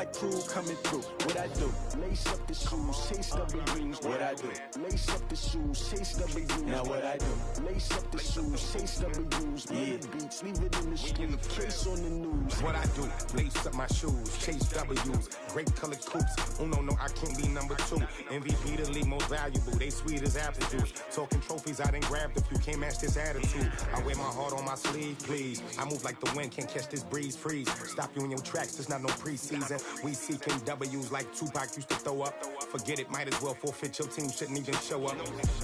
my crew coming through. What I do? Lace up the shoes, chase W's. What I do? Lace up the shoes, chase W's. Now what I do? Lace up the shoes, chase W's. Yeah, beats, leave it in the street, case on the news. What I do? Lace up my shoes, chase W's. Great colored coops. Oh no, I can't be number 2. MVP the league most valuable. They sweet as apple juice. Talking trophies, I done grabbed a few. Can't match this attitude. I wear my heart on my sleeve, please. I move like the wind, can't catch this breeze. Freeze. Stop you in your tracks. There's not no preseason. We seeking W's like Tupac used to throw up. Forget it, might as well forfeit. Your team shouldn't even show up.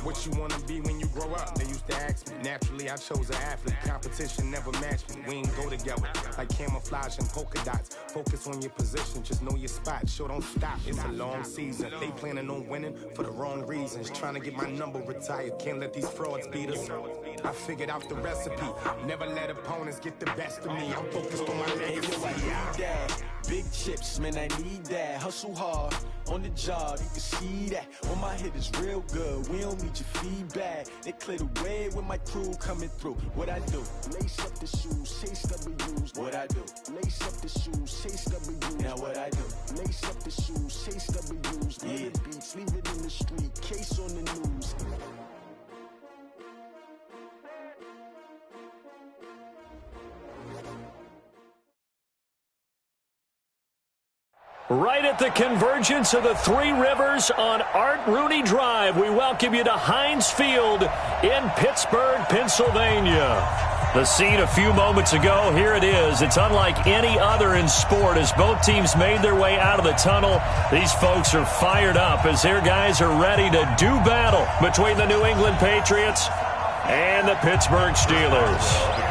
What you wanna be when you grow up? They used to ask me. Naturally, I chose an athlete. Competition never matched me. We ain't go together like camouflage and polka dots. Focus on your position, just know your spot. Sure, don't stop. It's a long season. They planning on winning for the wrong reasons. Trying to get my number retired. Can't let these frauds beat us. I figured out the recipe. Never let opponents get the best of me. I'm focused on my legacy. Big chips, man, I need that. Hustle hard on the job, you can see that. On my hit is real good. We don't need your feedback. They clear the way with my crew coming through. What I do? Lace up the shoes, chase W's. What I do? Lace up the shoes, chase W's. Now what I do? Lace up the shoes, chase W's. Yeah, beats, leave it in the street, case on the news. Right at the convergence of the Three Rivers on Art Rooney Drive, we welcome you to Heinz Field in Pittsburgh, Pennsylvania. The scene a few moments ago, here it is. It's unlike any other in sport as both teams made their way out of the tunnel. These folks are fired up as their guys are ready to do battle between the New England Patriots and the Pittsburgh Steelers.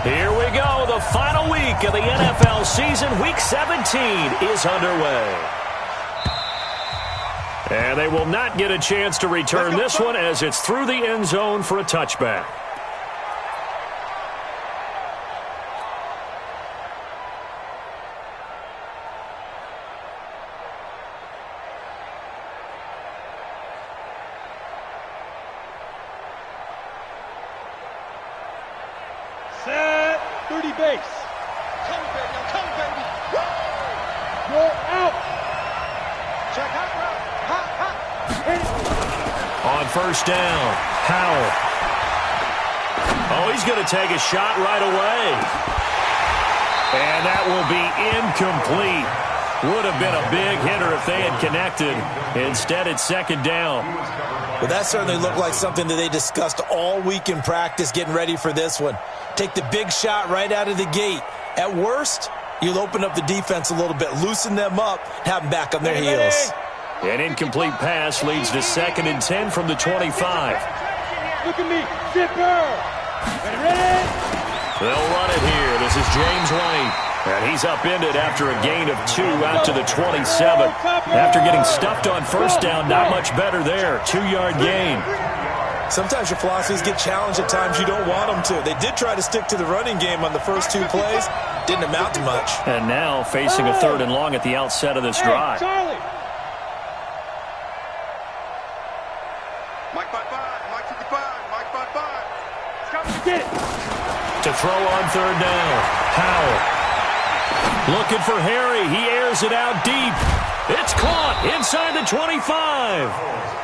Here we go. The final week of the NFL season. Week 17 is underway. And they will not get a chance to return this one as it's through the end zone for a touchback. Set, 30 base. Come, baby. Woo! Roll out. Check out route. On first down, Howell. Oh, he's going to take a shot right away. And that will be incomplete. Would have been a big hitter if they had connected. Instead, it's second down. Well, that certainly looked like something that they discussed all week in practice, getting ready for this one. Take the big shot right out of the gate. At worst, you'll open up the defense a little bit, loosen them up, have them back on their heels. An incomplete pass leads to 2nd and 10 from the 25. Look at me, zipper. Ready? They'll run it here. This is James White. And he's upended after a gain of 2 out to the 27. After getting stuffed on first down, not much better there. 2-yard gain. Sometimes your philosophies get challenged at times you don't want them to. They did try to stick to the running game on the first 2 plays. Didn't amount to much. And now facing a 3rd and long at the outset of this drive. Charlie. Mike 5-5, Mike 55, Mike 5-5. Get it. To throw on 3rd down, Howell. Looking for Harry. He airs it out deep. It's caught inside the 25.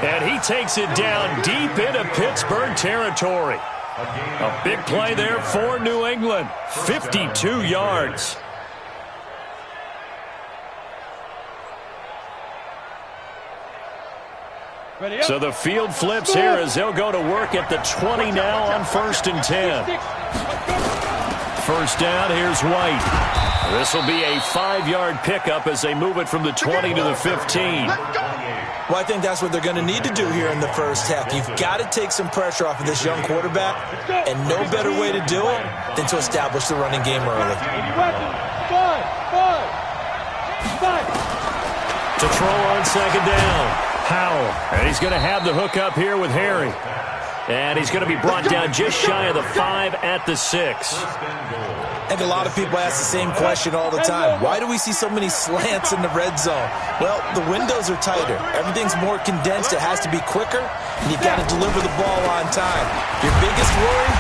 And he takes it down deep into Pittsburgh territory. A big play there for New England. 52 yards. So the field flips here as they'll go to work at the 20 now on 1st and 10. First down, here's White. This will be a 5-yard pickup as they move it from the 20 to the 15. Well, I think that's what they're going to need to do here in the first half. You've got to take some pressure off of this young quarterback, and no better way to do it than to establish the running game early. To throw on 2nd down, Howell. And he's going to have the hook up here with Harry. And he's going to be brought down just shy of the 5 at the 6. I think a lot of people ask the same question all the time. Why do we see so many slants in the red zone? Well, the windows are tighter. Everything's more condensed. It has to be quicker, and you've got to deliver the ball on time. Your biggest worry?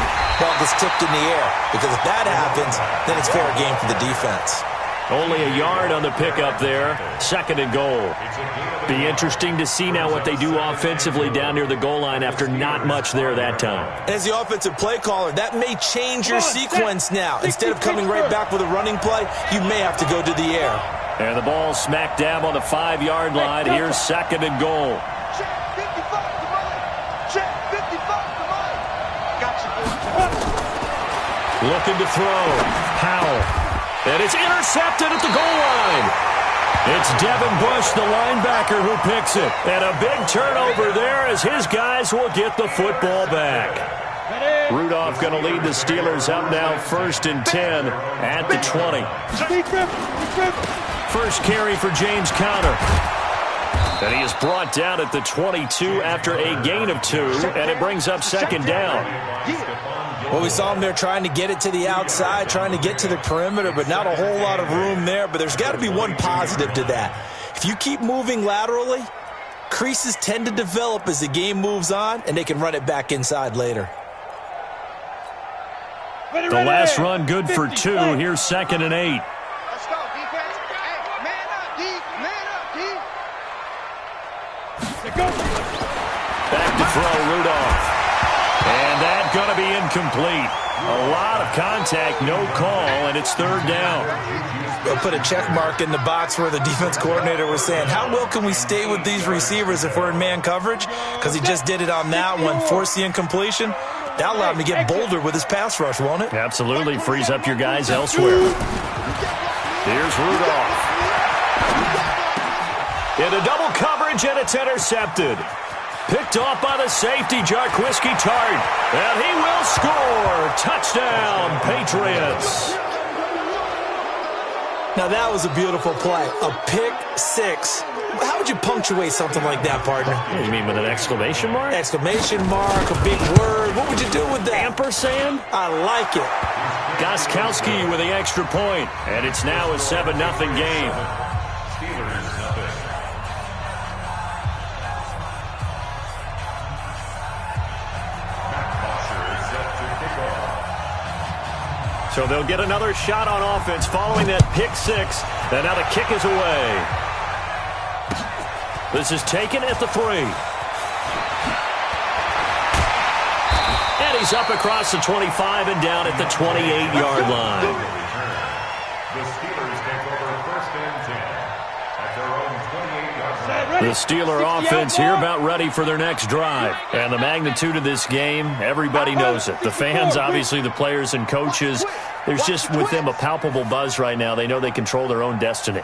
ball gets tipped in the air. Because if that happens, then it's fair game for the defense. Only a yard on the pickup there. 2nd and goal. Be interesting to see now what they do offensively down near the goal line after not much there that time. As the offensive play caller, that may change your sequence now. Instead of coming right back with a running play, you may have to go to the air. And the ball smack dab on the 5-yard line. Here's 2nd and goal. Looking to throw. Powell. And it's intercepted at the goal line. It's Devin Bush, the linebacker, who picks it. And a big turnover there as his guys will get the football back. Rudolph going to lead the Steelers up now 1st and 10 at the 20. First carry for James Conner. And he is brought down at the 22 after a gain of 2, and it brings up 2nd down. Well, we saw him there trying to get it to the outside, trying to get to the perimeter, but not a whole lot of room there. But there's got to be one positive to that. If you keep moving laterally, creases tend to develop as the game moves on, and they can run it back inside later. The last run good for 2. Here's 2nd and 8. Let's go, defense. Hey, man up, D. Man up, D. Back to throw, Rudolph. And that's going to be incomplete. A lot of contact, no call, and it's 3rd down. We'll put a check mark in the box where the defense coordinator was saying, how well can we stay with these receivers if we're in man coverage? Because he just did it on that one, forced the incompletion. That allowed him to get bolder with his pass rush, won't it? Absolutely, frees up your guys elsewhere. Here's Rudolph. Into double coverage, and it's intercepted. Picked off by the safety, Jarquiski Tart. And he will score. Touchdown, Patriots. Now, that was a beautiful play. A pick 6. How would you punctuate something like that, partner? What do you mean, with an exclamation mark? Exclamation mark, a big word. What would you do with that? Ampersand? I like it. Gostkowski with the extra point. And it's now a 7-0 game. So they'll get another shot on offense following that pick 6. And now the kick is away. This is taken at the 3. And he's up across the 25 and down at the 28-yard line. The Steelers take over 1st and 10 at their own 28-yard line. The Steeler offense here about ready for their next drive. And the magnitude of this game, everybody knows it. The fans, obviously the players and coaches, there's just with them a palpable buzz right now. They know they control their own destiny.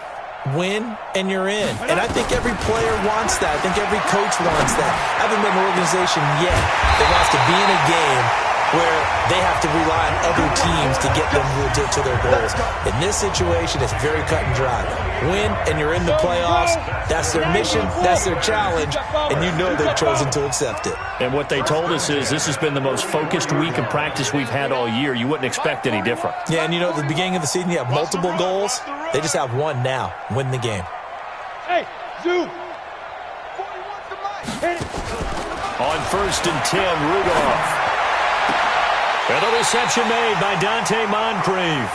Win, and you're in. And I think every player wants that. I think every coach wants that. I haven't met an organization yet that wants to be in a game where they have to rely on other teams to get them to their goals. In this situation, it's very cut and dry. Win, and you're in the playoffs. That's their mission. That's their challenge. And you know they've chosen to accept it. And what they told us is this has been the most focused week of practice we've had all year. You wouldn't expect any different. Yeah, and you know, at the beginning of the season, you have multiple goals. They just have one now. Win the game. Hey, Zoo. On 1st and 10, Rudolph. And a reception made by Dante Moncrief.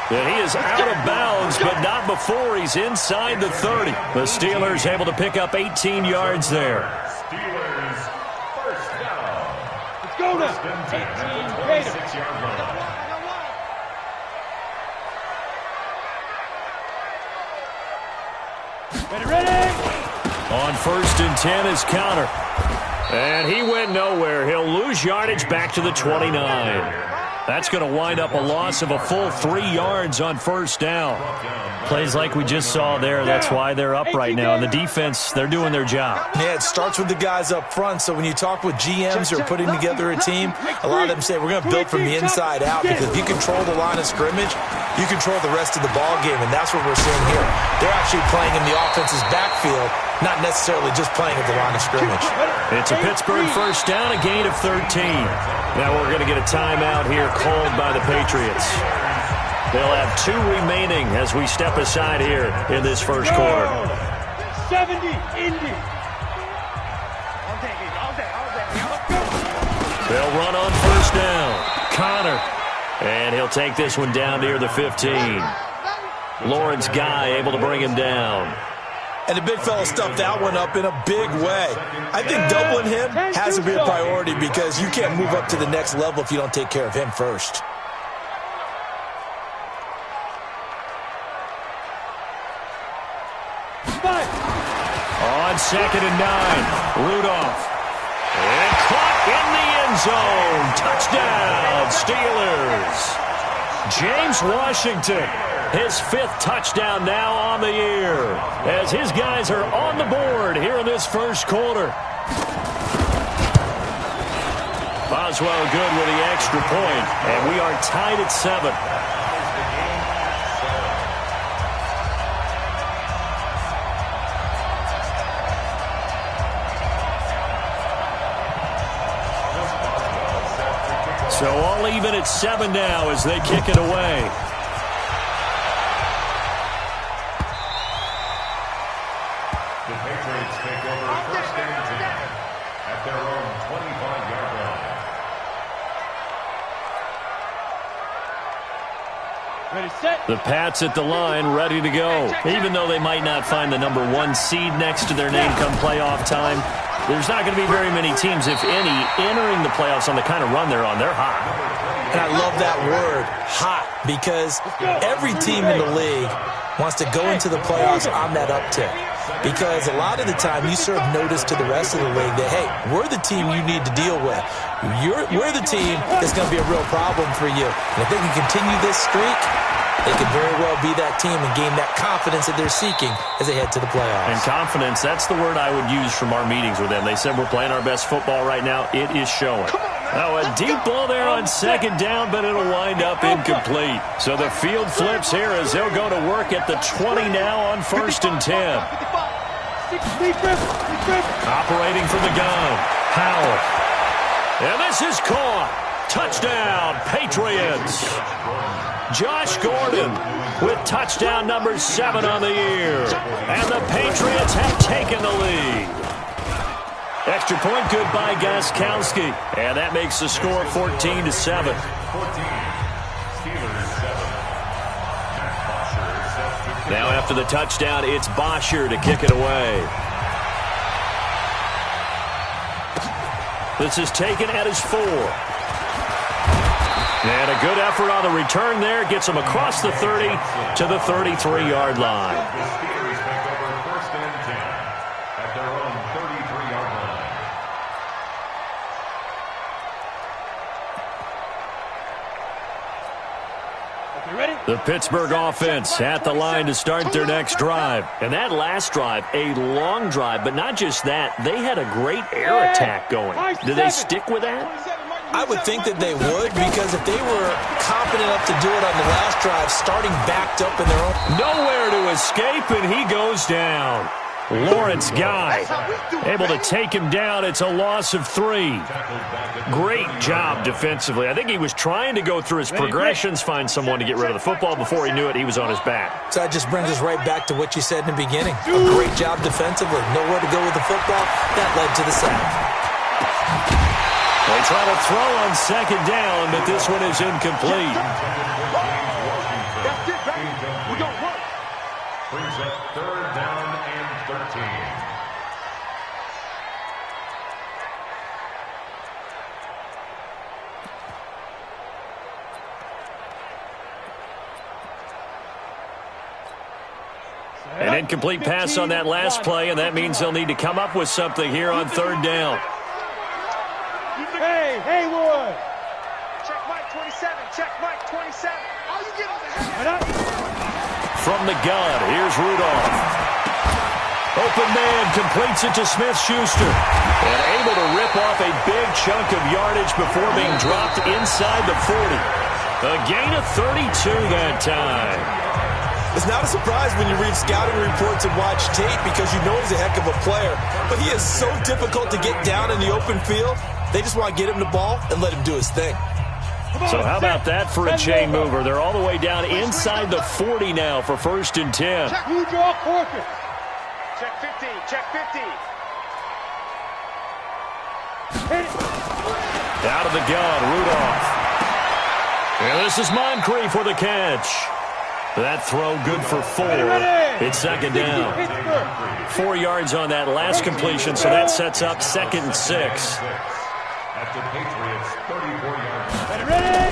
And he is out of bounds, but not before he's inside the 30. The Steelers able to pick up 18 yards there. Steelers 1st down. Let's go now. 1st and 10 at the 26-yard line. Ready? On 1st and 10 is Conner. And he went nowhere. He'll lose yardage back to the 29. That's going to wind up a loss of a full 3 yards on 1st down. Plays like we just saw there. That's why they're up right now. And the defense, they're doing their job. Yeah, it starts with the guys up front. So when you talk with GMs who are putting together a team, a lot of them say we're going to build from the inside out, because if you control the line of scrimmage, you control the rest of the ball game, and that's what we're seeing here. They're actually playing in the offense's backfield, not necessarily just playing at the line of scrimmage. It's a Pittsburgh 1st down, a gain of 13. Now we're going to get a timeout here called by the Patriots. They'll have 2 remaining as we step aside here in this first quarter. 70, Indy. They'll run on 1st down. Connor. And he'll take this one down near the 15. Lawrence Guy able to bring him down. And the big fella stuffed that one up in a big way. I think doubling him has to be a priority because you can't move up to the next level if you don't take care of him first. On 2nd and 9, Rudolph. And caught in the end zone. Touchdown, Steelers. James Washington, his 5th touchdown now on the year, as his guys are on the board here in this first quarter. Boswell good with the extra point, and we are tied at 7. So all even at 7 now as they kick it away. The Patriots take over 1st and 10 at their own 25-yard line. Ready, set. The Pats at the line, ready to go. Even though they might not find the number 1 seed next to their name come playoff time, there's not going to be very many teams, if any, entering the playoffs on the kind of run they're on. They're hot. And I love that word, hot, because every team in the league wants to go into the playoffs on that uptick. Because a lot of the time you serve notice to the rest of the league that, hey, we're the team you need to deal with. We're the team that's going to be a real problem for you. And if they can continue this streak, they could very well be that team and gain that confidence that they're seeking as they head to the playoffs. And confidence, that's the word I would use from our meetings with them. They said we're playing our best football right now. It is showing. Now a deep ball there on 2nd down, but it'll wind up incomplete. So the field flips here as they'll go to work at the 20 now on 1st and 10. Operating from the gun, Howell. And this is caught. Touchdown, Patriots. Josh Gordon with touchdown number 7 on the year. And the Patriots have taken the lead. Extra point good by Gostkowski. And that makes the score 14-7. 14. Steelers 7. Now after the touchdown, it's Bosher to kick it away. This is taken at his 4. And a good effort on the return there. Gets him across the 30 to the 33-yard line. The Steelers take over 1st and 10 at their own 33-yard line. You ready? The Pittsburgh offense at the line to start their next drive. And that last drive, a long drive, but not just that. They had a great air attack going. Do they stick with that? I would think that they would, because if they were confident enough to do it on the last drive, starting backed up in their own... Nowhere to escape, and he goes down. Lawrence Guy able to take him down. It's a loss of 3. Great job defensively. I think he was trying to go through his progressions, find someone to get rid of the football. Before he knew it, he was on his back. So that just brings us right back to what you said in the beginning. A great job defensively. Nowhere to go with the football. That led to the sack. They try to throw on 2nd down, but this one is incomplete. That's it, baby. We're going to work. Brings up 3rd down and 13. An incomplete pass on that last play, and that means they'll need to come up with something here on 3rd down. Hey, Haywood. Check Mike 27. Check Mike 27. All you get on the head. From the gun, here's Rudolph. Open man completes it to Smith-Schuster. And able to rip off a big chunk of yardage before being dropped inside the 40. A gain of 32 that time. It's not a surprise when you read scouting reports and watch tape, because you know he's a heck of a player. But he is so difficult to get down in the open field. They just want to get him the ball and let him do his thing. So how about that for a chain mover? They're all the way down inside the 40 now for 1st and 10. Who draw quarter? Check 50. Check 50. Hit it. Out of the gun, Rudolph. And this is Moncrief for the catch. That throw good for 4. It's second down. 4 yards on that last completion, so that sets up 2nd and 6. At the Patriots' 34-yard Ready?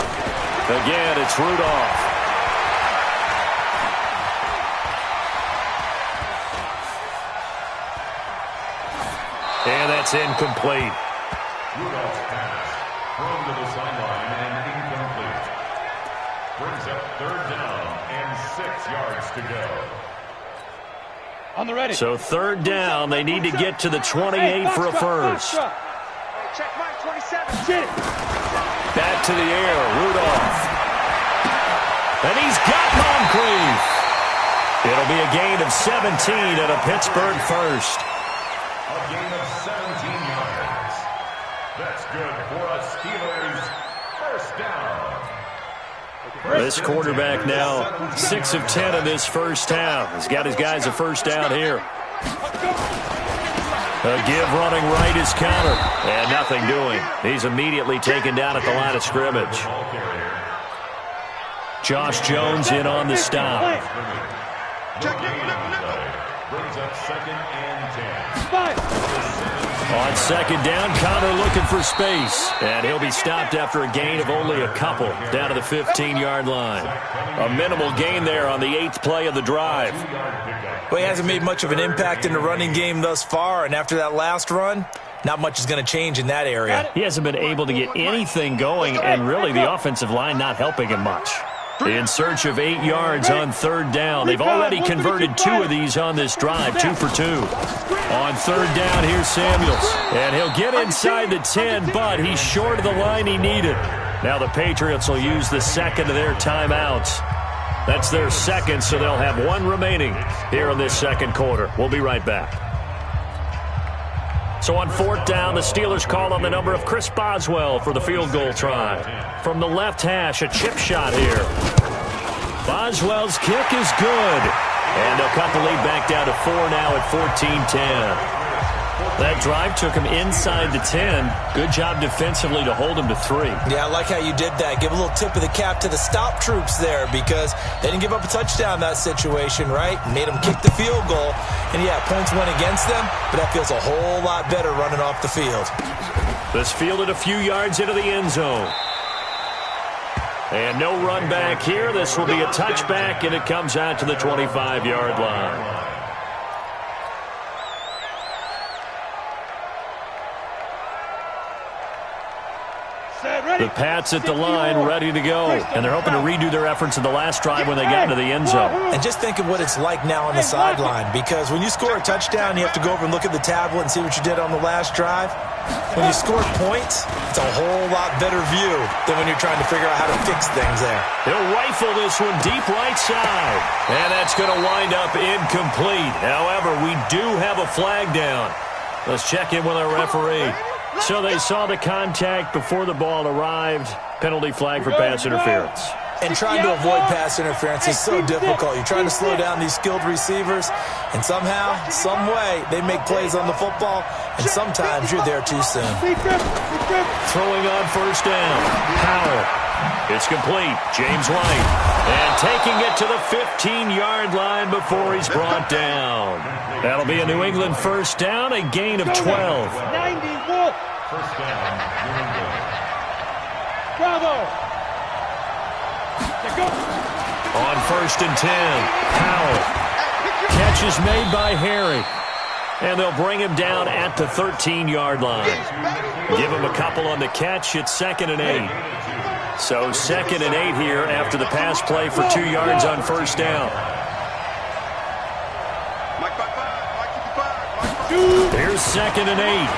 Again, it's Rudolph. And that's incomplete. Rudolph's pass thrown to the sideline and incomplete. Brings up 3rd down and 6 yards to go. On the ready. So 3rd down, they need to get to the 28 for a first. Check Mike 27. Shit. Back to the air, Rudolph. And he's got Moncrief. It'll be a gain of 17 and a Pittsburgh first. A gain of 17 yards. That's good for a Steelers first down. This quarterback now 6 of 10 in this first half. He's got his guys a first down here. A give running right is counter. And nothing doing. He's immediately taken down at the line of scrimmage. Josh Jones in on the stop. Brings up 2nd and 10. On 2nd down, Connor looking for space. And he'll be stopped after a gain of only a couple down to the 15-yard line. A minimal gain there on the 8th play of the drive. Well, he hasn't made much of an impact in the running game thus far, and after that last run, not much is going to change in that area. He hasn't been able to get anything going, and really the offensive line not helping him much. In search of 8 yards on 3rd down. They've already converted 2 of these on this drive, 2 for 2. On 3rd down, here's Samuels. And he'll get inside the 10, but he's short of the line he needed. Now the Patriots will use the 2nd of their timeouts. That's their 2nd, so they'll have 1 remaining here in this 2nd quarter. We'll be right back. So on 4th down, the Steelers call on the number of Chris Boswell for the field goal try. From the left hash, a chip shot here. Boswell's kick is good. And they'll cut the lead back down to 4 now at 14-10. That drive took him inside the 10. Good job defensively to hold him to 3. Yeah, I like how you did that. Give a little tip of the cap to the stop troops there because they didn't give up a touchdown in that situation, right? Made them kick the field goal. And, yeah, points went against them, but that feels a whole lot better running off the field. This fielded a few yards into the end zone. And no run back here. This will be a touchback, and it comes out to the 25-yard line. The Pats at the line, ready to go. And they're hoping to redo their efforts in the last drive when they got into the end zone. And just think of what it's like now on the sideline, because when you score a touchdown, you have to go over and look at the tablet and see what you did on the last drive. When you score points, it's a whole lot better view than when you're trying to figure out how to fix things there. He'll rifle this one deep right side. And that's going to wind up incomplete. However, we do have a flag down. Let's check in with our referee. So they saw the contact before the ball arrived. Penalty flag for pass interference. And trying to avoid pass interference is so difficult. You're trying to slow down these skilled receivers, and somehow, some way, they make plays on the football, and sometimes you're there too soon. Throwing on 1st down. Powell. It's complete. James White. And taking it to the 15-yard line before he's brought down. That'll be a New England 1st down, a gain of 12. 91. 1st down, New England. Bravo. On 1st and 10, Powell. Catch is made by Harry. And they'll bring him down at the 13-yard line. Give him a couple on the catch. It's 2nd and 8. So 2nd and 8 here after the pass play for 2 yards on 1st down. Here's 2nd and 8.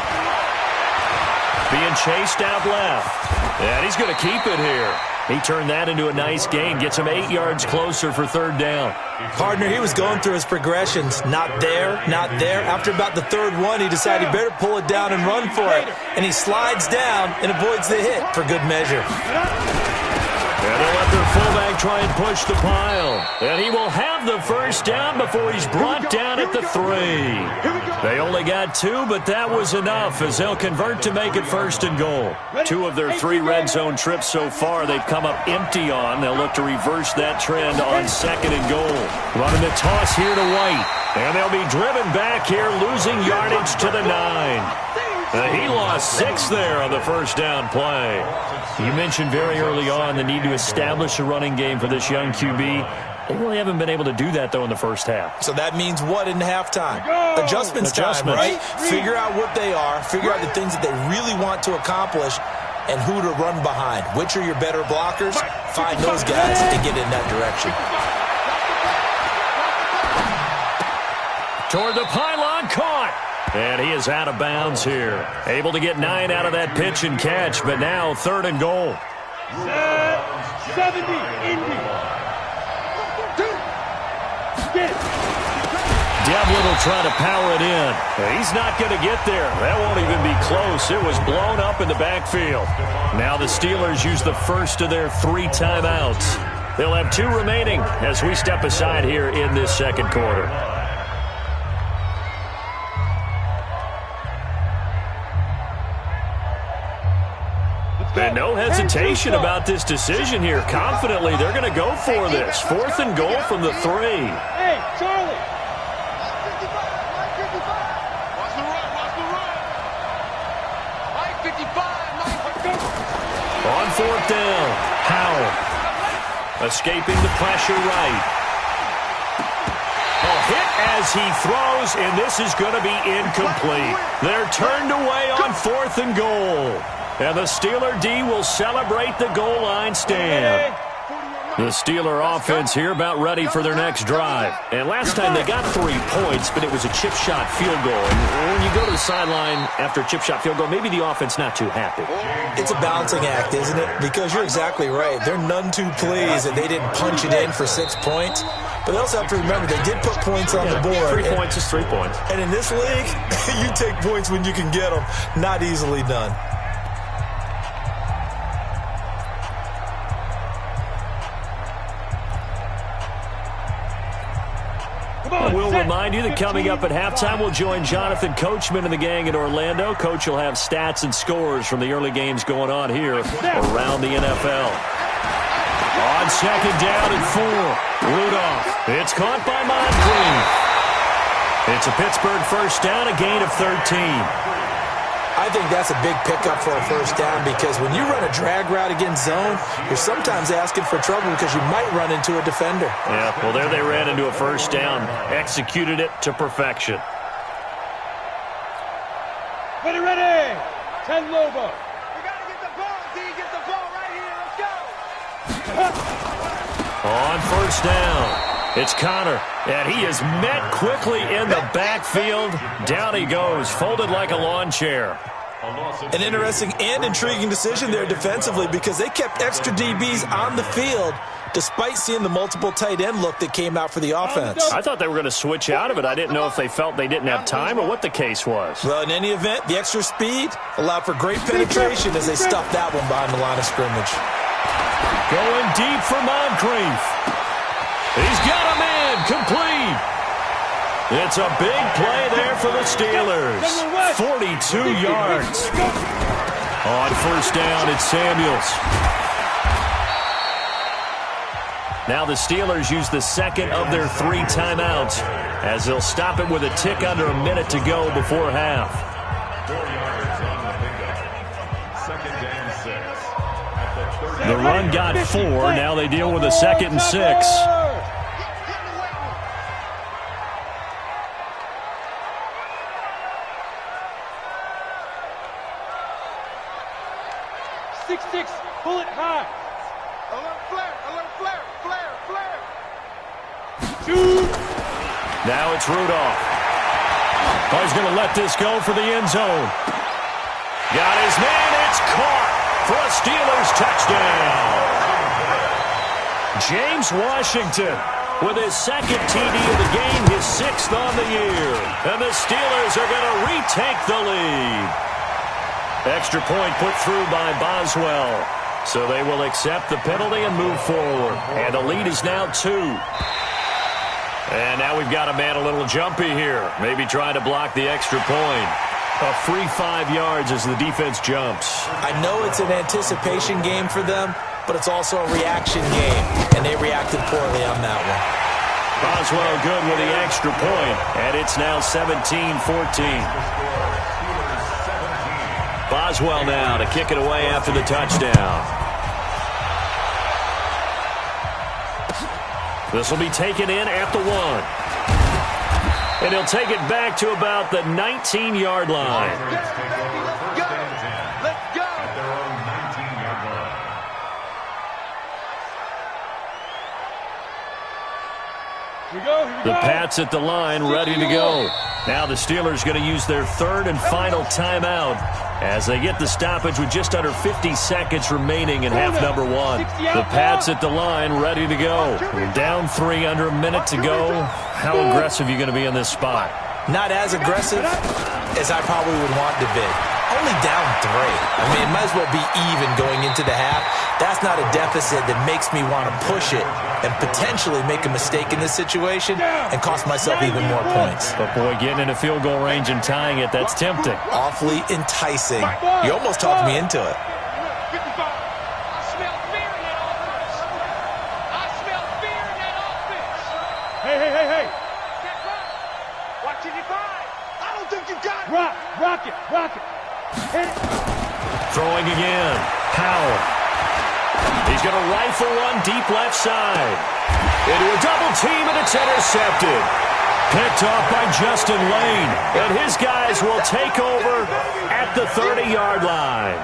Being chased out left. And he's going to keep it here. He turned that into a nice gain. Gets him 8 yards closer for 3rd down. Partner, he was going through his progressions. Not there, not there. After about the 3rd one, he decided he better pull it down and run for it. And he slides down and avoids the hit for good measure. And they'll let their fullback try and push the pile. And he will have the first down before he's brought down at the 3. They only got 2, but that was enough as they'll convert to make it 1st and goal. 2 of their 3 red zone trips so far they've come up empty on. They'll look to reverse that trend on 2nd and goal. Running the toss here to White. And they'll be driven back here, losing yardage to the 9. He lost 6 there on the first down play. You mentioned very early on the need to establish a running game for this young QB. They really haven't been able to do that, though, in the first half. So that means what in halftime? Adjustments time, right? Figure out what they are, figure out the things that they really want to accomplish, and who to run behind. Which are your better blockers? Find those guys and get in that direction. Toward the pylon, caught. And he is out of bounds here. Able to get 9 out of that pitch and catch, but now 3rd and goal. 70, Indy. Devlin will try to power it in. He's not going to get there. That won't even be close. It was blown up in the backfield. Now the Steelers use the first of their 3 timeouts. They'll have 2 remaining as we step aside here in this second quarter. And no hesitation about this decision here. Confidently, they're going to go for this. 4th and goal from the 3. Hey, Charlie. Watch the run, watch the run. Mike 55, On 4th down, Howell. Escaping the pressure right. A hit as he throws, and this is going to be incomplete. They're turned away on 4th and goal. And the Steeler D will celebrate the goal line stand. The Steeler offense here about ready for their next drive. And last time they got 3 points, but it was a chip shot field goal. And when you go to the sideline after a chip shot field goal, maybe the offense not too happy. It's a balancing act, isn't it? Because you're exactly right. They're none too pleased that they didn't punch it in for 6 points. But they also have to remember they did put points on the board. 3 points is 3 points. And in this league, you take points when you can get them. Not easily done. We'll remind you that coming up at halftime, we'll join Jonathan Coachman and the gang in Orlando. Coach will have stats and scores from the early games going on here around the NFL. On 2nd down and 4, Rudolph. It's caught by Moncrief. It's a Pittsburgh first down, a gain of 13. I think that's a big pickup for a first down because when you run a drag route against zone, you're sometimes asking for trouble because you might run into a defender. Yeah, well, there they ran into a first down. Executed it to perfection. Ready. 10 Lobo. We got to get the ball, D. Get the ball right here. Let's go. On first down, it's Connor, and he is met quickly in the backfield. Down he goes, folded like a lawn chair. An interesting and intriguing decision there defensively because they kept extra DBs on the field despite seeing the multiple tight end look that came out for the offense. I thought they were going to switch out of it. I didn't know if they felt they didn't have time or what the case was. Well, in any event, the extra speed allowed for great penetration as they stuffed that one behind the line of scrimmage. Going deep for Moncrief. He's got a man complete. It's a big play there for the Steelers. 42 yards. On first down, it's Samuels. Now the Steelers use the second of their 3 timeouts as they'll stop it with a tick under a minute to go before half. 4 yards on the pickup. 2nd and 6. The run got 4. Now they deal with a 2nd and 6. Pull it high. Alert flare, alert flare, flare, flare. Shoot. Now it's Rudolph. Oh, he's going to let this go for the end zone. Got his man. It's caught for a Steelers touchdown. James Washington with his 2nd TD of the game, his 6th on the year. And the Steelers are going to retake the lead. Extra point put through by Boswell. So they will accept the penalty and move forward. And the lead is now 2. And now we've got a man a little jumpy here. Maybe trying to block the extra point. A free 5 yards as the defense jumps. I know it's an anticipation game for them, but it's also a reaction game. And they reacted poorly on that one. Boswell good with the extra point. And it's now 17-14. Boswell now to kick it away after the touchdown. This will be taken in at the 1. And he'll take it back to about the 19-yard line. Let's go. At their own 19-yard line. Here we go. The Pats at the line, ready to go. Now the Steelers going to use their 3rd and final timeout as they get the stoppage with just under 50 seconds remaining in half number 1. The Pats at the line, ready to go. Down 3, under a minute to go. How aggressive are you going to be in this spot? Not as aggressive as I probably would want to be. Only down 3. I mean, it might as well be even going into the half. That's not a deficit that makes me want to push it and potentially make a mistake in this situation and cost myself even more points. But, boy, getting in a field goal range and tying it, that's tempting. Awfully enticing. You almost talked me into it. Get the ball. I smell fear in that offense. I smell fear in that offense. Hey. Can't run. Watch it divide. I don't think you got it. Rock it. Hit it. Throwing again. Powell. He's going to rifle one deep left side. Into a double team, and it's intercepted. Picked off by Justin Lane. And his guys will take over at the 30-yard line.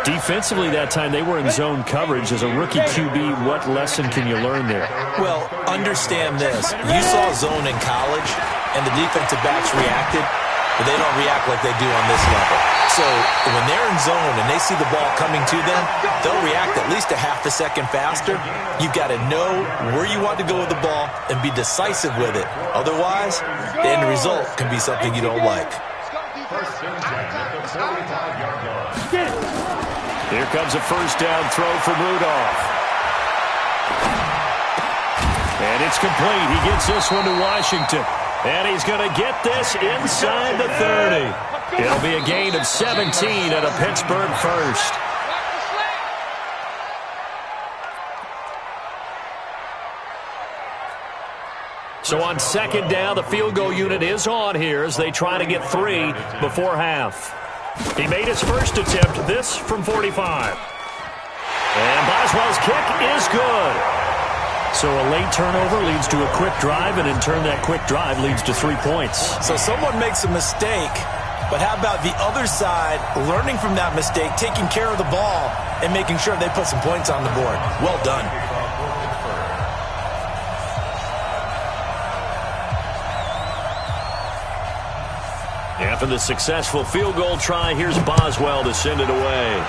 Defensively that time, they were in zone coverage. As a rookie QB, what lesson can you learn there? Well, understand this. You saw zone in college, and the defensive backs reacted, but they don't react like they do on this level. So when they're in zone and they see the ball coming to them, they'll react at least a half a second faster. You've got to know where you want to go with the ball and be decisive with it. Otherwise, the end result can be something you don't like. First and 10 at the 45-yard line. Here comes a first down throw from Rudolph. And it's complete. He gets this one to Washington. And he's going to get this inside the 30. It'll be a gain of 17 at a Pittsburgh first. So on second down, the field goal unit is on here as they try to get 3 before half. He made his first attempt, this from 45. And Boswell's kick is good. So a late turnover leads to a quick drive, and in turn that quick drive leads to 3 points. So someone makes a mistake, but how about the other side learning from that mistake, taking care of the ball, and making sure they put some points on the board? Well done. After the successful field goal try, here's Boswell to send it away.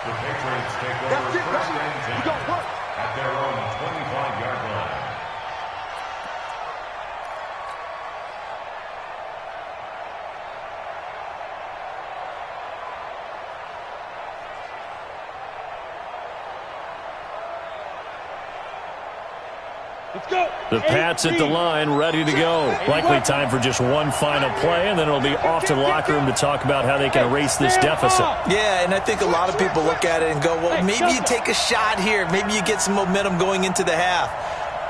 The Patriots take over first and 10 at their own 25-yard line. Let's go. The Pats at the line, ready to go. Likely time for just one final play, and then it'll be off to the locker room to talk about how they can erase this deficit. Yeah, and I think a lot of people look at it and go, well, maybe you take a shot here. Maybe you get some momentum going into the half.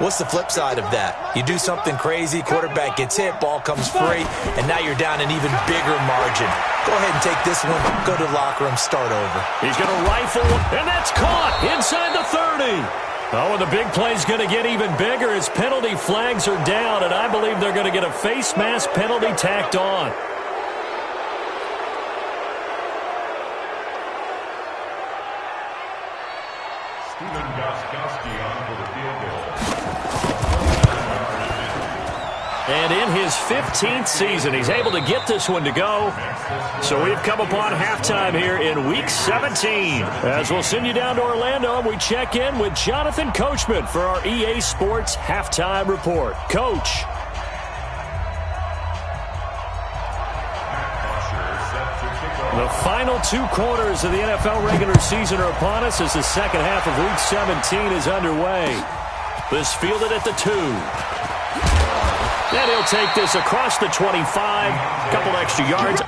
What's the flip side of that? You do something crazy, quarterback gets hit, ball comes free, and now you're down an even bigger margin. Go ahead and take this one, go to the locker room, start over. He's going to rifle, and that's caught inside the 30. Oh, and the big play's going to get even bigger as penalty flags are down, and I believe they're going to get a face mask penalty tacked on. Stephen Gostkowski on for the field goal. And in his 15th season, he's able to get this one to go. So we've come upon halftime here in Week 17. As we'll send you down to Orlando, and we check in with Jonathan Coachman for our EA Sports Halftime Report. Coach. The final 2 quarters of the NFL regular season are upon us as the second half of Week 17 is underway. This fielded at the 2. And he'll take this across the 25. A couple extra yards.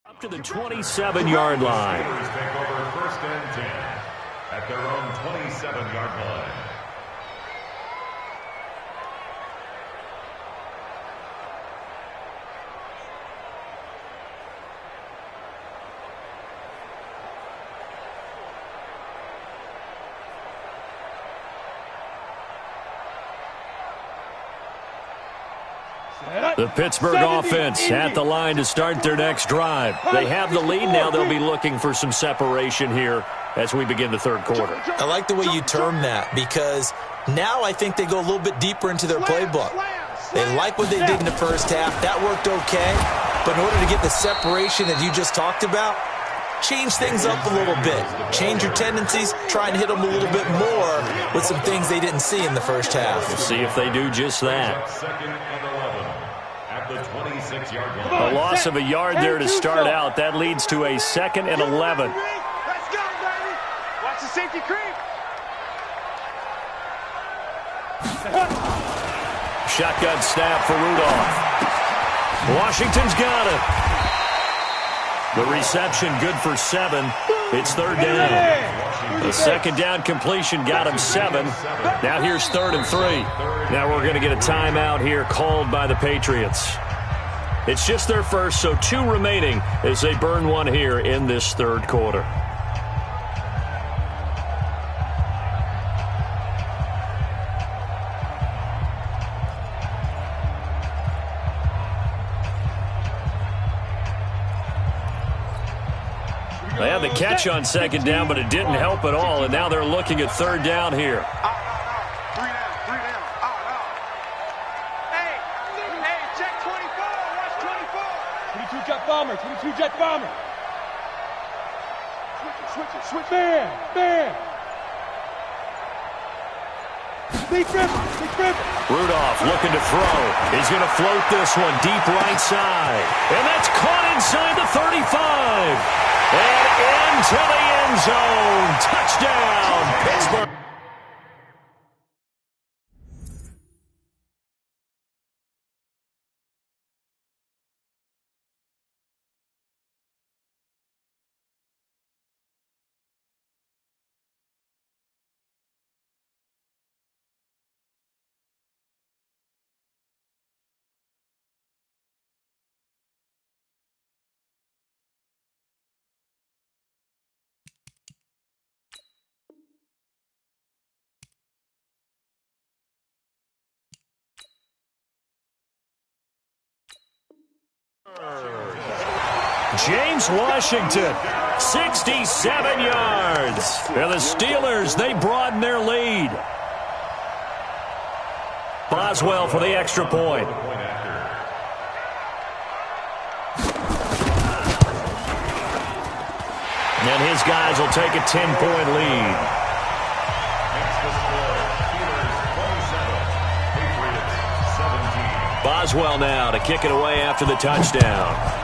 Up to the 27-yard line. Steelers take over 1st and 10 at their own 27-yard line. The Pittsburgh offense at the line to start their next drive. They have the lead now. They'll be looking for some separation here as we begin the 3rd quarter. I like the way you term that because now I think they go a little bit deeper into their playbook. They like what they did in the first half. That worked okay. But in order to get the separation that you just talked about, change things up a little bit. Change your tendencies. Try and hit them a little bit more with some things they didn't see in the first half. We'll see if they do just that. 2nd and 11 at the 26-yard line. A loss of a yard there to start out. That leads to a 2nd and 11. Let's go, baby. Watch the safety creep. Shotgun snap for Rudolph. Washington's got it. The reception good for 7. It's 3rd down. The 2nd down completion got him 7. Now here's 3rd and 3. Now we're going to get a timeout here called by the Patriots. It's just their first, so 2 remaining as they burn 1 here in this 3rd quarter. They had the catch on 2nd down, but it didn't help at all, and now they're looking at 3rd down here. 3 down. Hey, check 24. Watch 24. 22 jet bomber, 22 jet bomber. Switch. Man. Big trip. Rudolph looking to throw. He's going to float this one deep right side. And that's caught inside the 35. And into the end zone. Touchdown, Pittsburgh. James Washington, 67 yards. And the Steelers, they broaden their lead. Boswell for the extra point. And his guys will take a 10-point lead. Makes the score Steelers 27, Patriots 17. Boswell now to kick it away after the touchdown.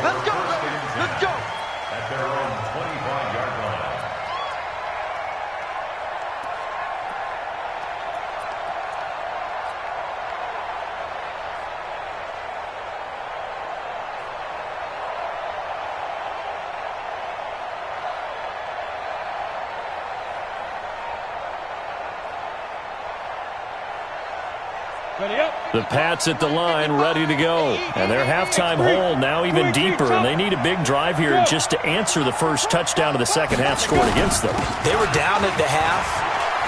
Let's go, baby. Let's go. At their own 25-yard line. The Pats at the line, ready to go. And their halftime hole now even deeper, and they need a big drive here just to answer the first touchdown of the second half scored against them. They were down at the half.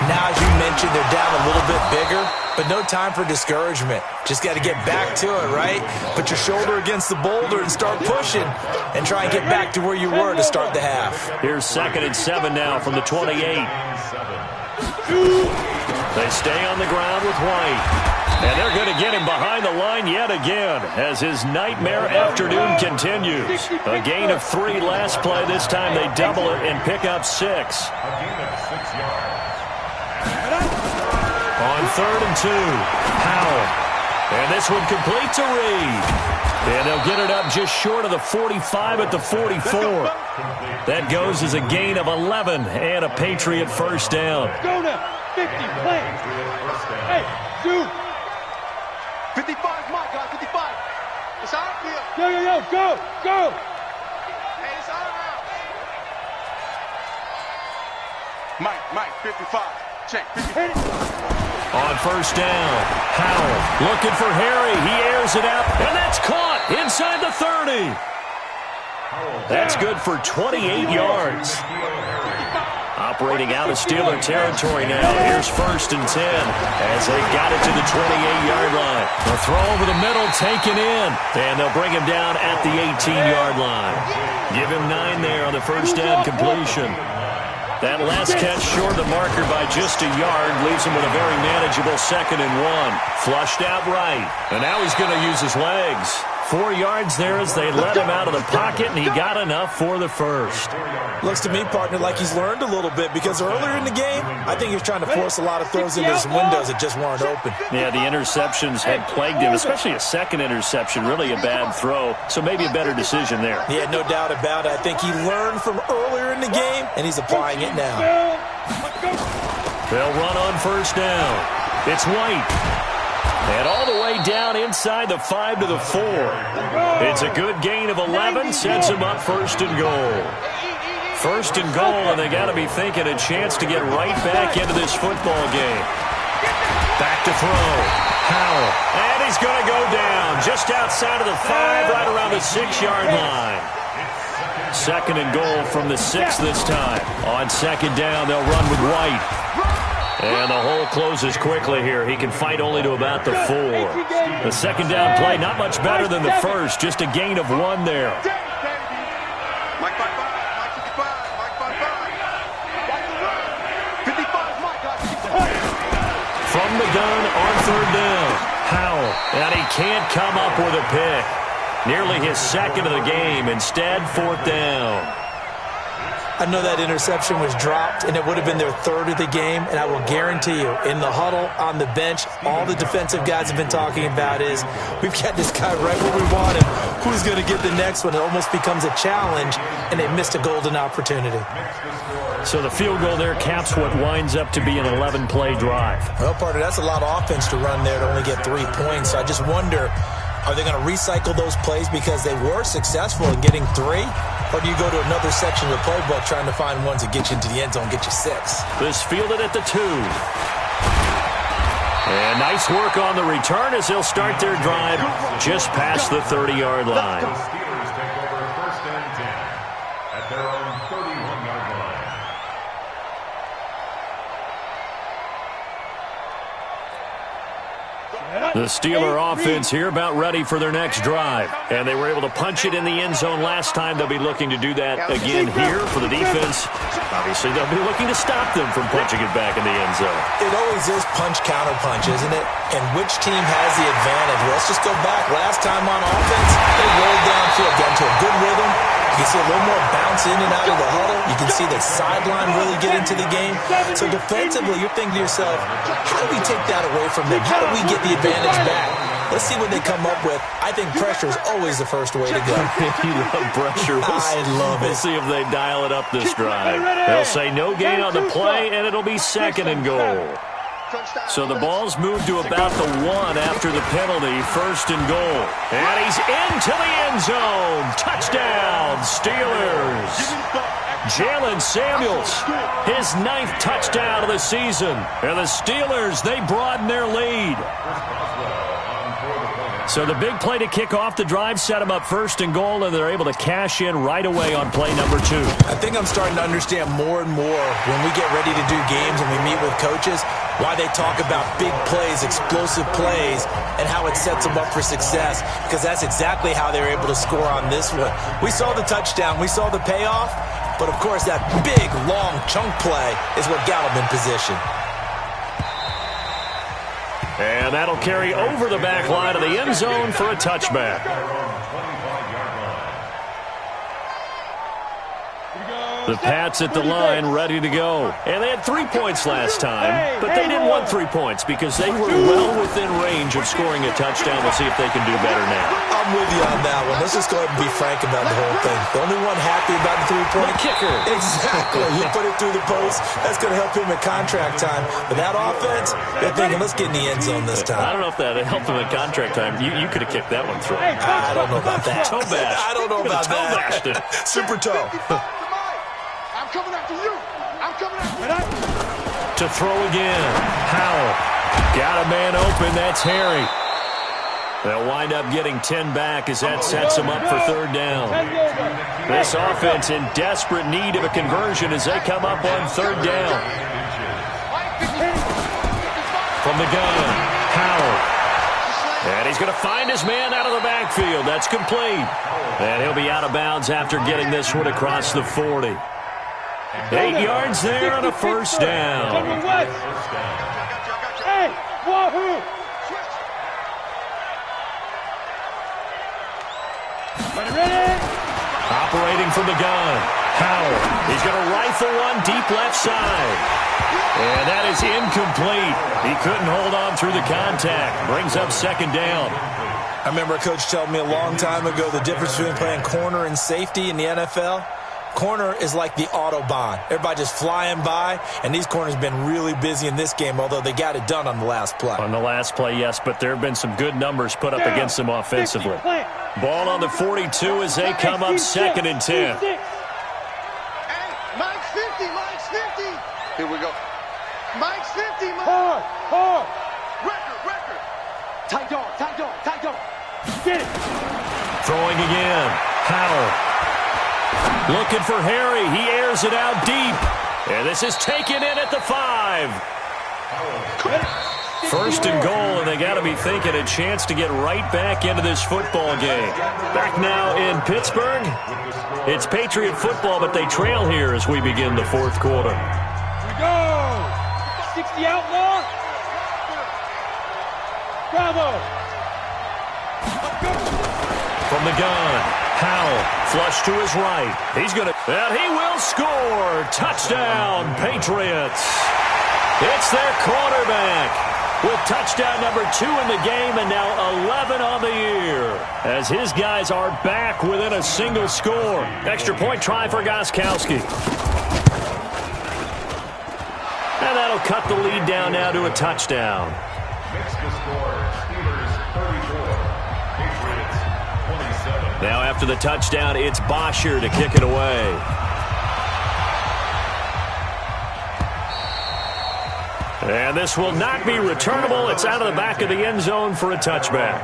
Now, as you mentioned, they're down a little bit bigger, but no time for discouragement. Just got to get back to it, right? Put your shoulder against the boulder and start pushing and try and get back to where you were to start the half. Here's 2nd and 7 now from the 28. They stay on the ground with White. And they're going to get him behind the line yet again as his nightmare afternoon continues. A gain of 3 last play. This time they double it and pick up 6. A gain of 6 yards. On 3rd and 2, Howell. And this one complete to Reed. And they'll get it up just short of the 45 at the 44. That goes as a gain of 11 and a Patriot first down. Go now. 50, play. Hey, dude. 55 is my guy, 55. It's our field. Yo, go. Hey, it's our house. Mike, 55. Check, 55. On first down, Howell looking for Harry. He airs it out, and that's caught inside the 30. That's good for 28 yards. Operating out of Steeler territory now. Here's 1st and 10 as they got it to the 28-yard line. The throw over the middle taken in, and they'll bring him down at the 18-yard line. Give him 9 there on the first down completion. That last catch short of the marker by just a yard leaves him with a very manageable 2nd and 1. Flushed out right, and now he's going to use his legs. 4 yards there as they let him out of the pocket, and he got enough for the first. Looks to me, partner, like he's learned a little bit because earlier in the game, I think he was trying to force a lot of throws into some windows that just weren't open. Yeah, the interceptions had plagued him, especially a second interception, really a bad throw, so maybe a better decision there. Yeah, no doubt about it. I think he learned from earlier in the game, and he's applying it now. They'll run on first down. It's White. And all the way down inside the 5 to the 4. It's a good gain of 11, sets him up 1st and goal. 1st and goal, and they got to be thinking a chance to get right back into this football game. Back to throw. Howell. And he's going to go down just outside of the 5, right around the 6-yard line. 2nd and goal from the 6 this time. On 2nd down, they'll run with White. And the hole closes quickly here. He can fight only to about the 4. The 2nd down play, not much better than the first. Just a gain of 1 there. Mike 55, Mike 55, Mike 55. 55 is my guy, 55. From the gun on 3rd down. Howell. And he can't come up with a pick. Nearly his 2nd of the game. Instead, 4th down. I know that interception was dropped, and it would have been their 3rd of the game, and I will guarantee you, in the huddle, on the bench, all the defensive guys have been talking about is, we've got this guy right where we want him. Who's going to get the next one? It almost becomes a challenge, and they missed a golden opportunity. So the field goal there caps what winds up to be an 11-play drive. Well, partner, that's a lot of offense to run there to only get 3 points. So I just wonder, are they going to recycle those plays because they were successful in getting 3? Or do you go to another section of the playbook trying to find ones that get you into the end zone, get you 6? This fielded at the 2. And nice work on the return as they'll start their drive just past the 30-yard line. The Steelers take over 1st and 10 at their own 31-yard line. The Steeler offense here about ready for their next drive. And they were able to punch it in the end zone last time. They'll be looking to do that again here for the defense. Obviously, they'll be looking to stop them from punching it back in the end zone. It always is punch-counter-punch, isn't it? And which team has the advantage? Well, let's just go back. Last time on offense, they rolled downfield, got into a good rhythm. You can see a little more bounce in and out of the huddle. You can see the sideline really get into the game. So defensively, you're thinking to yourself, how do we take that away from them? How do we get the advantage back? Let's see what they come up with. I think pressure is always the first way to go. You love pressure. I love it. We'll see if they dial it up this drive. They'll say no gain on the play, and it'll be 2nd and goal. So the ball's moved to about the 1 after the penalty, 1st and goal. And he's into the end zone. Touchdown, Steelers. Jalen Samuels, his 9th touchdown of the season. And the Steelers, they broaden their lead. So the big play to kick off the drive set them up 1st and goal, and they're able to cash in right away on play number 2. I think I'm starting to understand more and more when we get ready to do games and we meet with coaches why they talk about big plays, explosive plays, and how it sets them up for success, because that's exactly how they're able to score on this one. We saw the touchdown. We saw the payoff. But, of course, that big, long chunk play is what got them in position. And that'll carry over the back line of the end zone for a touchback. The Pats at the line ready to go. And they had 3 points last time, but they didn't want 3 points because they were well within range of scoring a touchdown. We'll see if they can do better now. I'm with you on that one. Let's just go ahead and be frank about the whole thing. The only one happy about the 3-point kicker. Exactly. You put it through the post. That's going to help him at contract time. But that offense, they're thinking, let's get in the end zone this time. I don't know if that helped him at contract time. You could have kicked that one through. I don't know about that. Toe bash. I don't know about toe bashed it. Super toe. Coming after you. I'm coming after you. To throw again. Howell. Got a man open. That's Harry. They'll wind up getting 10 back as that sets them up for 3rd down. This offense in desperate need of a conversion as they come up on 3rd down. From the gun. Howell. And he's going to find his man out of the backfield. That's complete. And he'll be out of bounds after getting this one across the 40. 8 yards there on a 1st down. Hey, wahoo! Ready? Operating from the gun. Howell. He's going to rifle one deep left side. And that is incomplete. He couldn't hold on through the contact. Brings up 2nd down. I remember a coach telling me a long time ago the difference between playing corner and safety in the NFL. Corner is like the Autobahn. Everybody just flying by, and these corners have been really busy in this game, although they got it done on the last play. On the last play, yes, but there have been some good numbers put up against them offensively. Ball on the 42 as they come up 2nd and 10. Hey, Mike's 50, Mike's 50. Here we go. Mike's 50, Mike. Hard. Record. Tight dog. Get it. Throwing again. Howell. Looking for Harry. He airs it out deep. And this is taken in at the 5. 1st and goal, and they got to be thinking a chance to get right back into this football game. Back now in Pittsburgh. It's Patriot football, but they trail here as we begin the 4th quarter. Here we go. 60 outlaw. Bravo. From the gun. Howell, flush to his right. He's going to, and he will score. Touchdown, Patriots. It's their quarterback with touchdown number 2 in the game and now 11 on the year as his guys are back within a single score. Extra point try for Gostkowski. And that'll cut the lead down now to a touchdown. Makes the score Steelers 34, Patriots 27. Now after the touchdown, it's Bosher to kick it away. And this will not be returnable. It's out of the back of the end zone for a touchback.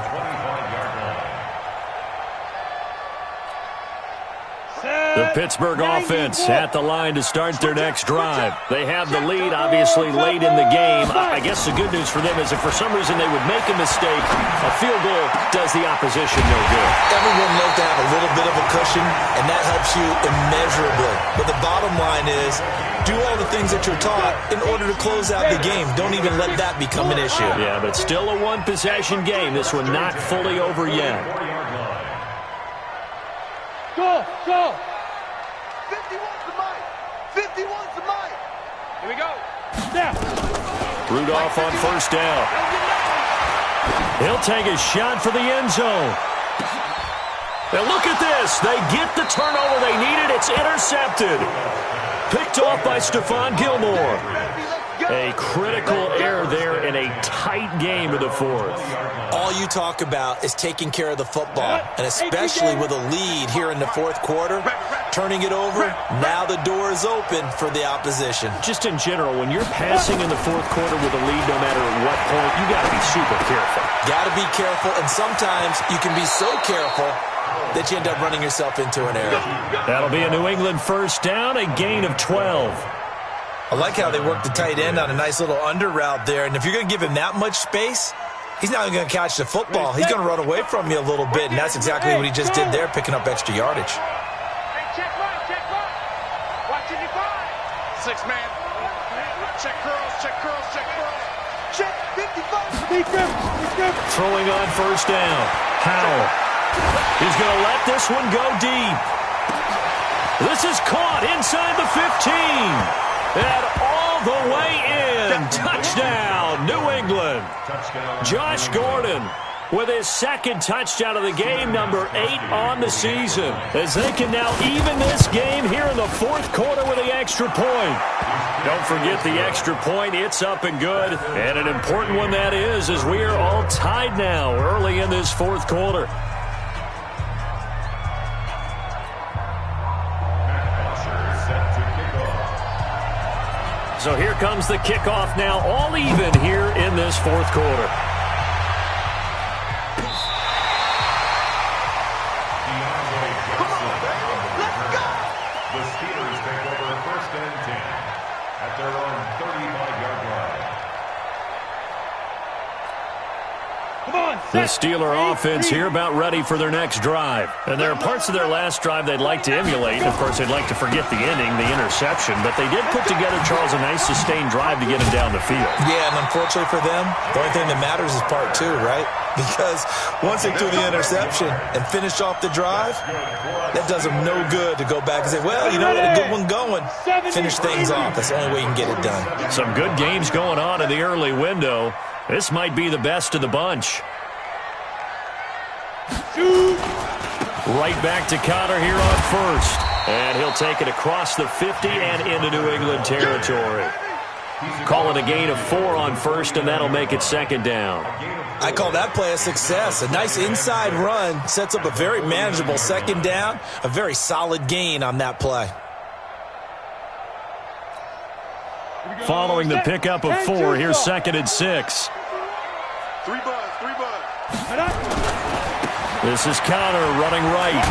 The Pittsburgh offense at the line to start their next drive. They have the lead, obviously, late in the game. I guess the good news for them is if for some reason they would make a mistake, a field goal does the opposition no good. Everyone loves to have a little bit of a cushion, and that helps you immeasurably. But the bottom line is, do all the things that you're taught in order to close out the game. Don't even let that become an issue. Yeah, but it's still a one-possession game. This one not fully over yet. Go! 51's the mic. 51's the mic. Here we go. Now. Rudolph on first down. He'll take a shot for the end zone. Now look at this. They get the turnover they needed. It's intercepted. Picked off by Stephon Gilmore. A critical error there in a tight game of the fourth. All you talk about is taking care of the football, and especially with a lead here in the fourth quarter, turning it over. Now the door is open for the opposition. Just in general, when you're passing in the fourth quarter with a lead, no matter at what point, you got to be super careful. Got to be careful, and sometimes you can be so careful that you end up running yourself into an error. That'll be a New England first down, a gain of 12. I like how they work the tight end on a nice little under route there, and if you're going to give him that much space, he's not going to catch the football. He's going to run away from you a little bit, and that's exactly what he just did there, picking up extra yardage. Check right. Watch it, 5. 6 man. Check curls. Check 55. Throwing on first down. Howell. He's going to let this one go deep. This is caught inside the 15. And all the way in. Touchdown, New England. Josh Gordon with his second touchdown of the game, number 8 on the season, as they can now even this game here in the fourth quarter with the extra point. Don't forget the extra point. It's up and good, and an important one that is, as we are all tied now early in this fourth quarter. So here comes the kickoff now, all even here in this fourth quarter. The Steelers take over first and 10 at their own 35-yard line. The Steeler offense here about ready for their next drive. And there are parts of their last drive they'd like to emulate. Of course, they'd like to forget the inning, the interception. But they did put together, Charles, a nice sustained drive to get him down the field. Yeah, and unfortunately for them, the only thing that matters is part 2, right? Because once they threw the interception and finished off the drive, that does them no good to go back and say, well, you know what, a good one going. Finish things off. That's the only way you can get it done. Some good games going on in the early window. This might be the best of the bunch. Right back to Connor here on first. And he'll take it across the 50 and into New England territory. Call it a gain of 4 on first, and that'll make it second down. I call that play a success. A nice inside run sets up a very manageable second down. A very solid gain on that play. Following the pickup of 4, here's second and 6. 3 bud. This is Connor running right.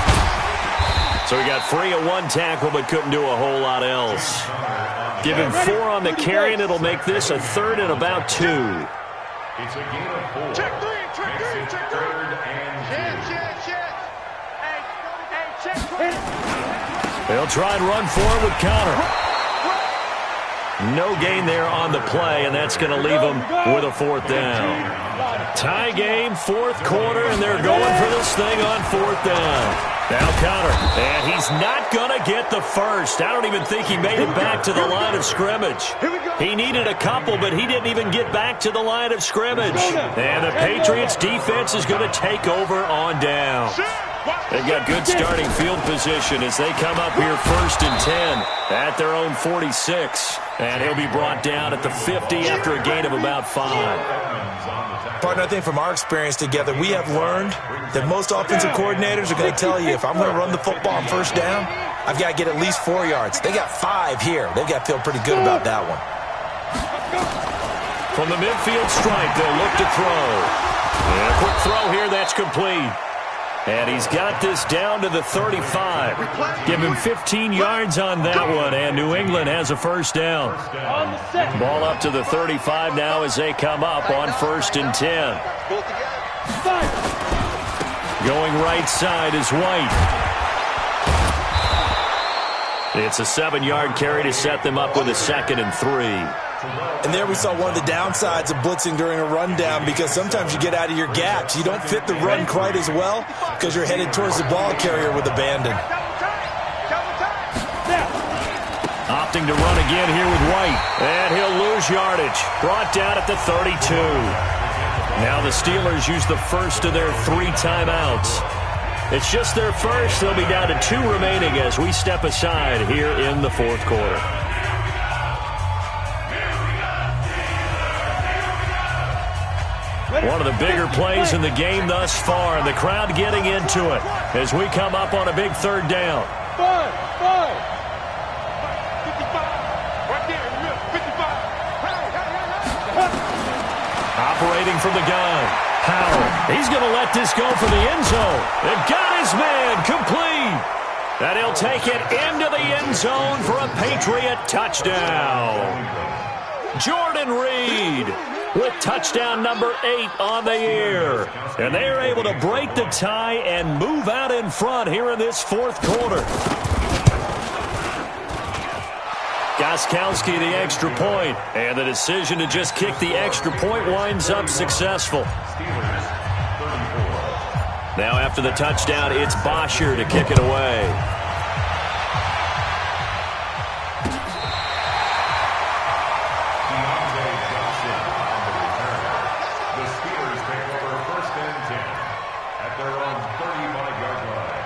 So he got free of 1 tackle but couldn't do a whole lot else. Give him 4 on the carry, and it'll make this a third and about 2. It's a gain of 4. Check 3. Third and 2. They'll try and run forward with Connor. No gain there on the play, and that's going to leave them with a fourth down. Tie game, fourth quarter, and they're going for this thing on fourth down. Now Connor, and he's not going to get the first. I don't even think he made it back to the line of scrimmage. He needed a couple, but he didn't even get back to the line of scrimmage. And the Patriots defense is going to take over on down. They've got good starting field position as they come up here first and 10 at their own 46. And he'll be brought down at the 50 after a gain of about 5. Partner, I think from our experience together, we have learned that most offensive coordinators are going to tell you, if I'm going to run the football on first down, I've got to get at least 4 yards. They got 5 here. They've got to feel pretty good about that one. From the midfield stripe, they'll look to throw. And a quick throw here, that's complete. And he's got this down to the 35. Give him 15 yards on that one, and New England has a first down. Ball up to the 35 now as they come up on first and 10. Going right side is White. It's a 7-yard carry to set them up with a second and 3. And there we saw one of the downsides of blitzing during a rundown, because sometimes you get out of your gaps. You don't fit the run quite as well because you're headed towards the ball carrier with abandon. Opting to run again here with White. And he'll lose yardage. Brought down at the 32. Now the Steelers use the first of their 3 timeouts. It's just their first. They'll be down to 2 remaining as we step aside here in the fourth quarter. One of the bigger plays in the game thus far, and the crowd getting into it as we come up on a big third down. Five. 55. Right there, look, 55. Operating from the gun. Howell. He's going to let this go for the end zone. They've got his man complete. And he'll take it into the end zone for a Patriot touchdown. Jordan Reed with touchdown number 8 on the year. And they are able to break the tie and move out in front here in this fourth quarter. Gostkowski the extra point, and the decision to just kick the extra point winds up successful. Now after the touchdown, it's Bosher to kick it away. The Steelers take over first and 10 at their own 35-yard line.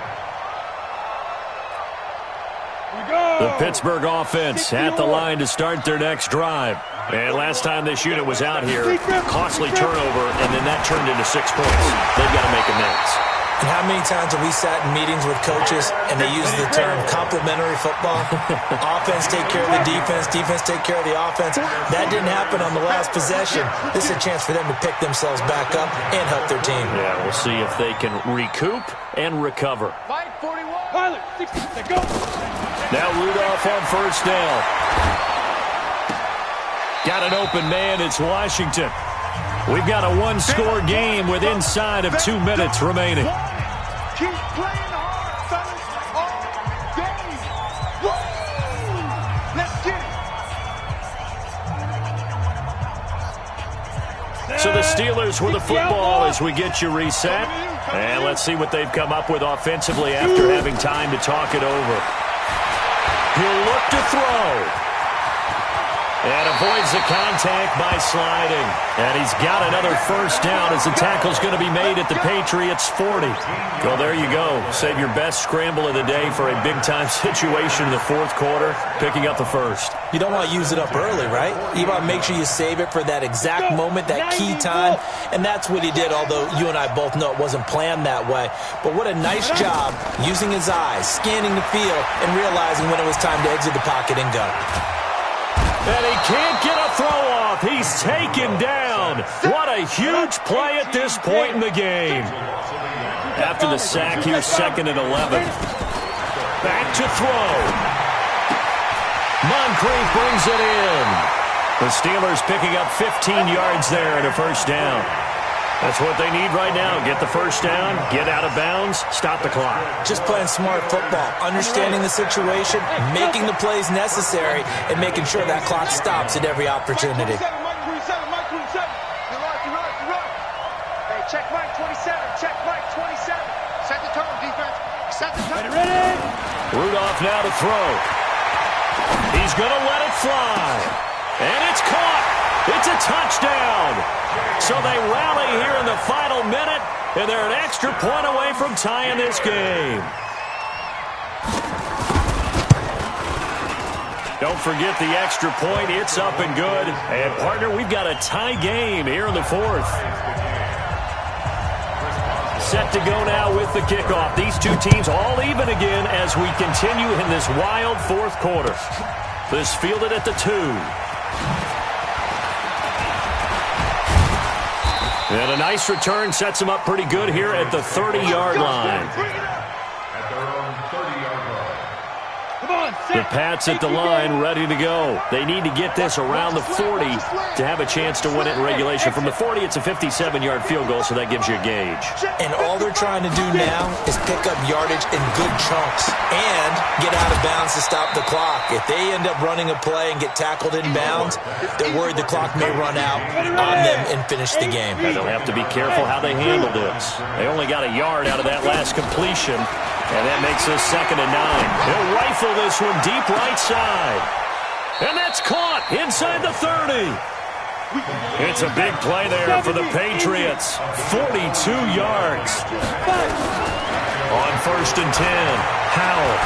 The Pittsburgh offense at the line to start their next drive. And last time this unit was out here, costly turnover, and then that turned into 6 points. They've got to make amends. And how many times have we sat in meetings with coaches and they use the term complementary football? Offense take care of the defense, defense take care of the offense. That didn't happen on the last possession. This is a chance for them to pick themselves back up and help their team. Yeah, we'll see if they can recoup and recover. Fight 41. Pilot, 60, go. Now Rudolph on first down. Got an open man, it's Washington. We've got a one-score game with inside of 2 minutes remaining. Keep playing hard, fellas, all day. Woo! Let's get it. So the Steelers with the football as we get you reset. And let's see what they've come up with offensively after having time to talk it over. He'll look to throw. And avoids the contact by sliding. And he's got another first down as the tackle's going to be made at the Patriots' 40. Well, there you go. Save your best scramble of the day for a big-time situation in the fourth quarter, picking up the first. You don't want to use it up early, right? You want to make sure you save it for that exact moment, that key time. And that's what he did, although you and I both know it wasn't planned that way. But what a nice job using his eyes, scanning the field, and realizing when it was time to exit the pocket and go. And he can't get a throw off. He's taken down. What a huge play at this point in the game. After the sack, here's 2nd and 11. Back to throw. Moncrief brings it in. The Steelers picking up 15 yards there and a first down. That's what they need right now. Get the first down, get out of bounds, stop the clock. Just playing smart football, understanding the situation, making the plays necessary, and making sure that clock stops at every opportunity. Mike 27. Hey, check Mike 27. Check Mike 27. Set the tone, defense. Set the tone. Ready? Rudolph now to throw. He's going to let it fly. And it's caught. It's a touchdown. So they rally here in the final minute, and they're an extra point away from tying this game. Don't forget the extra point. It's up and good. And, partner, we've got a tie game here in the fourth. Set to go now with the kickoff. These two teams all even again as we continue in this wild fourth quarter. This fielded at the 2. And a nice return sets him up pretty good here at the 30-yard line. At their own 30-yard line. The Pats at the line, ready to go. They need to get this around the 40 to have a chance to win it in regulation. From the 40, it's a 57-yard field goal, so that gives you a gauge. And all they're trying to do now is pick up yardage in good chunks and get out of bounds to stop the clock. If they end up running a play and get tackled in bounds, they're worried the clock may run out on them and finish the game. And they'll have to be careful how they handle this. They only got a yard out of that last completion. And that makes this 2nd and 9. He'll rifle this one deep right side. And that's caught inside the 30. It's a big play there for the Patriots. 42 yards. On 1st and 10, Howell.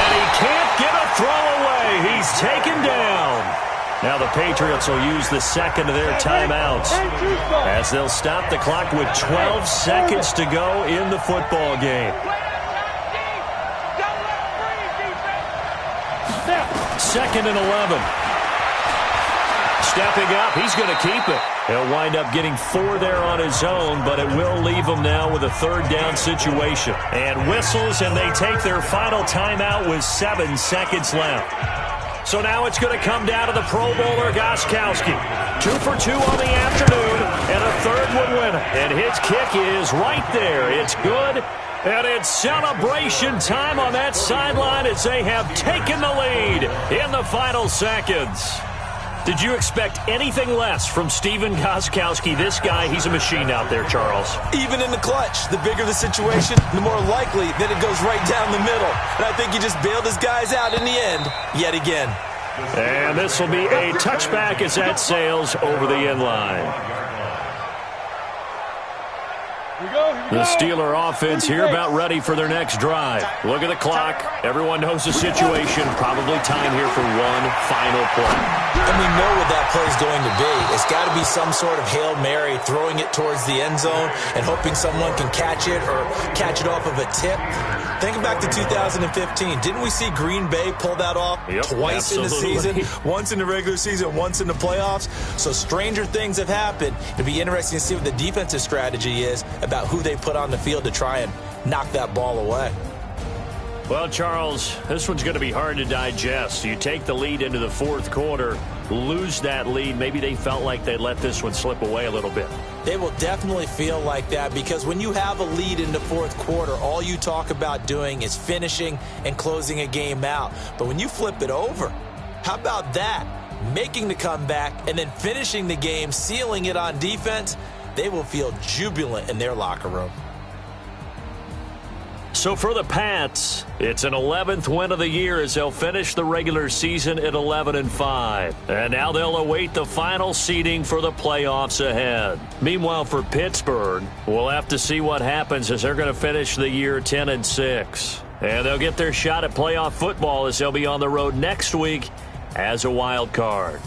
And he can't get a throw away. He's taken down. Now the Patriots will use the 2nd of their timeouts as they'll stop the clock with 12 seconds to go in the football game. 2nd and 11. Stepping up, he's going to keep it. He'll wind up getting 4 there on his own, but it will leave him now with a 3rd down situation. And whistles, and they take their final timeout with 7 seconds left. So now it's going to come down to the Pro Bowler, Gostkowski. 2 for 2 on the afternoon, and a 3rd would win it. And his kick is right there. It's good, and it's celebration time on that sideline as they have taken the lead in the final seconds. Did you expect anything less from Stephen Gostkowski? This guy, he's a machine out there, Charles. Even in the clutch, the bigger the situation, the more likely that it goes right down the middle. And I think he just bailed his guys out in the end, yet again. And this will be a touchback as that sails over the end line. The Steeler offense here about ready for their next drive. Look at the clock. Everyone knows the situation. Probably time here for one final play. And we know what that play is going to be. It's got to be some sort of Hail Mary, throwing it towards the end zone and hoping someone can catch it or catch it off of a tip. Think back to 2015. Didn't we see Green Bay pull that off twice in the season? Once in the regular season, once in the playoffs. So stranger things have happened. It'll be interesting to see what the defensive strategy is about who they put on the field to try and knock that ball away. Well, Charles, this one's going to be hard to digest. You take the lead into the 4th quarter, lose that lead. Maybe they felt like they let this one slip away a little bit. They will definitely feel like that because when you have a lead in the 4th quarter, all you talk about doing is finishing and closing a game out. But when you flip it over, how about that? Making the comeback and then finishing the game, sealing it on defense, they will feel jubilant in their locker room. So for the Pats, it's an 11th win of the year as they'll finish the regular season at 11-5. And now they'll await the final seeding for the playoffs ahead. Meanwhile, for Pittsburgh, we'll have to see what happens as they're going to finish the year 10-6. And they'll get their shot at playoff football as they'll be on the road next week as a wild card.